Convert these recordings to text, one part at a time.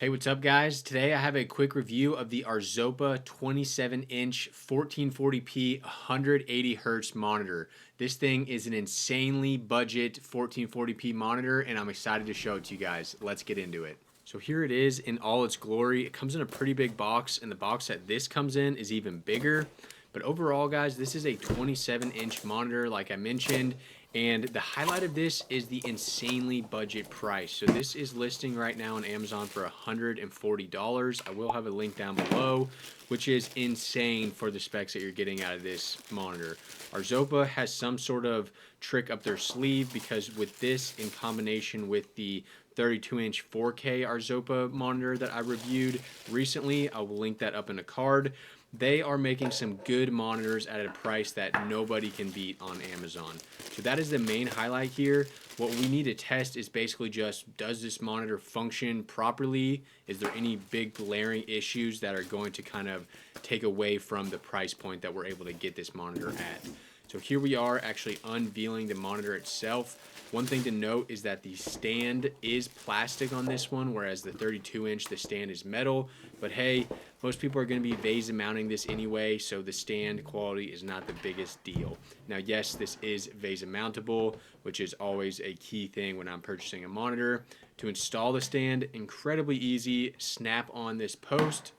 Hey, what's up, guys? Today I have a quick review of the Arzopa 27-inch 1440p 180 hertz monitor. This thing is an insanely budget 1440p monitor, and I'm excited to show it to you guys. Let's get into it. So here it is in all its glory. It comes in a pretty big box, and the box that this comes in is even bigger. But overall, guys, this is a 27-inch monitor, like I mentioned. And the highlight of this is the insanely budget price. So this is listing right now on Amazon for $140. I will have a link down below, which is insane for the specs that you're getting out of this monitor. Arzopa has some sort of trick up their sleeve, because with this in combination with the 32-inch 4K Arzopa monitor that I reviewed recently, I will link that up in a card. They are making some good monitors at a price that nobody can beat on Amazon. So that is the main highlight here. What we need to test is basically just, does this monitor function properly? Is there any big glaring issues that are going to kind of take away from the price point that we're able to get this monitor at? So here we are actually unveiling the monitor itself. One thing to note is that the stand is plastic on this one, whereas the 32-inch, the stand is metal. But hey, most people are going to be VESA mounting this anyway, so the stand quality is not the biggest deal. Now, yes, this is VESA mountable, which is always a key thing when I'm purchasing a monitor. To install the stand, incredibly easy. Snap on this post,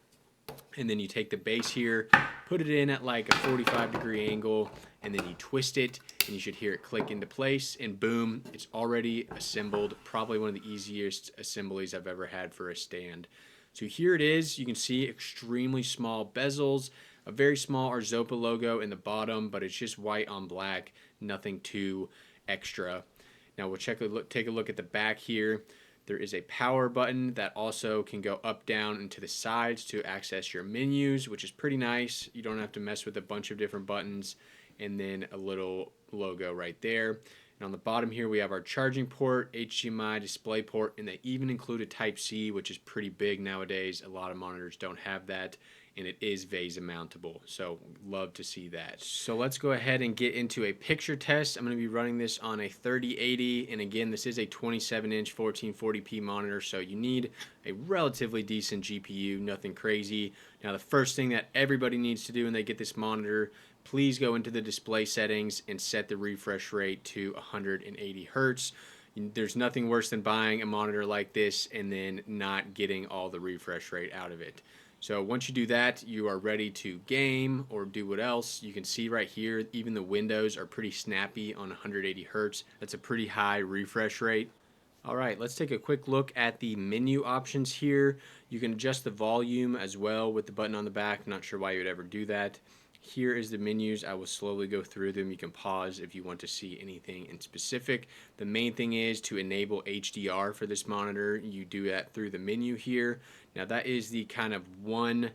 and then you take the base here, put it in at like a 45-degree angle, and then you twist it, and you should hear it click into place, and boom, it's already assembled. Probably one of the easiest assemblies I've ever had for a stand. So here it is. You can see extremely small bezels, a very small Arzopa logo in the bottom, but it's just white on black, nothing too extra. Now we'll take a look at the back here. There is a power button that also can go up, down, and to the sides to access your menus, which is pretty nice. You don't have to mess with a bunch of different buttons. And then a little logo right there. And on the bottom here, we have our charging port, HDMI, display port, and they even include a Type-C, which is pretty big nowadays. A lot of monitors don't have that, and it is VESA mountable, so love to see that. So let's go ahead and get into a picture test. I'm going to be running this on a 3080, and again, this is a 27-inch 1440p monitor, so you need a relatively decent GPU, nothing crazy. Now, the first thing that everybody needs to do when they get this monitor, please go into the display settings and set the refresh rate to 180 hertz. There's nothing worse than buying a monitor like this and then not getting all the refresh rate out of it. So once you do that, you are ready to game or do what else. You can see right here, even the windows are pretty snappy on 180 hertz. That's a pretty high refresh rate. All right, let's take a quick look at the menu options here. You can adjust the volume as well with the button on the back. I'm not sure why you would ever do that. Here is the menus. I will slowly go through them. You can pause if you want to see anything in specific. The main thing is to enable HDR for this monitor. You do that through the menu here. Now that is the kind of one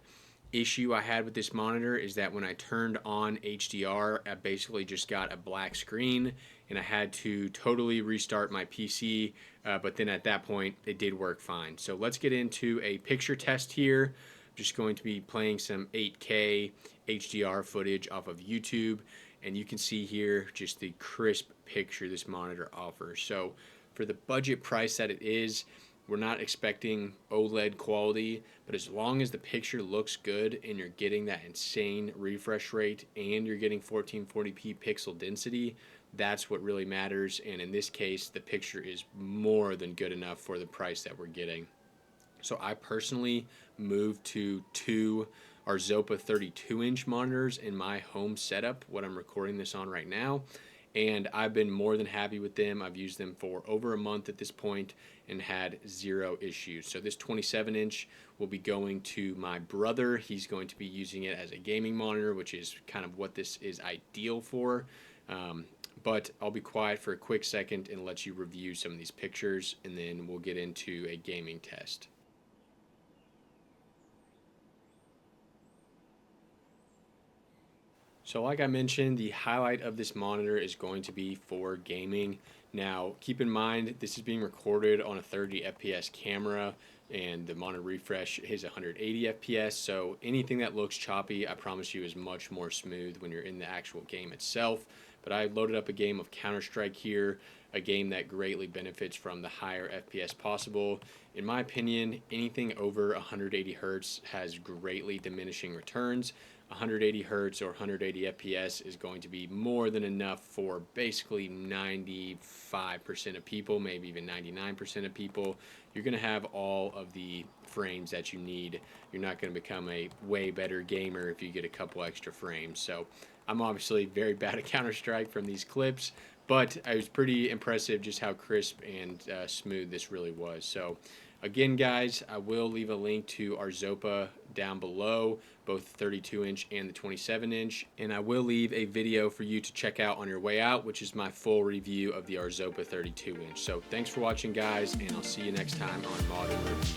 issue I had with this monitor, is that when I turned on HDR, I basically just got a black screen, and I had to totally restart my PC, but then at that point it did work fine. So let's get into a picture test here. I'm just going to be playing some 8K HDR footage off of YouTube, and you can see here just the crisp picture this monitor offers. So for the budget price that it is, we're not expecting OLED quality, but as long as the picture looks good and you're getting that insane refresh rate and you're getting 1440p pixel density, that's what really matters. And in this case, the picture is more than good enough for the price that we're getting. So I personally moved to two Arzopa 32-inch monitors in my home setup, what I'm recording this on right now, and I've been more than happy with them. I've used them for over a month at this point and had zero issues. So this 27-inch will be going to my brother. He's going to be using it as a gaming monitor, which is kind of what this is ideal for. But I'll be quiet for a quick second and let you review some of these pictures, and then we'll get into a gaming test. So like I mentioned, the highlight of this monitor is going to be for gaming. Now, keep in mind, this is being recorded on a 30 FPS camera, and the monitor refresh is 180 FPS, so anything that looks choppy, I promise you, is much more smooth when you're in the actual game itself. But I loaded up a game of Counter-Strike here, a game that greatly benefits from the higher FPS possible. In my opinion, anything over 180 hertz has greatly diminishing returns. 180 hertz or 180 FPS is going to be more than enough for basically 95% of people, maybe even 99% of people. You're going to have all of the frames that you need. You're not going to become a way better gamer if you get a couple extra frames. So I'm obviously very bad at Counter-Strike from these clips, but it was pretty impressive just how crisp and smooth this really was. So again, guys, I will leave a link to Arzopa down below, both the 32-inch and the 27-inch. And I will leave a video for you to check out on your way out, which is my full review of the Arzopa 32-inch. So thanks for watching, guys, and I'll see you next time on Modern Reviews.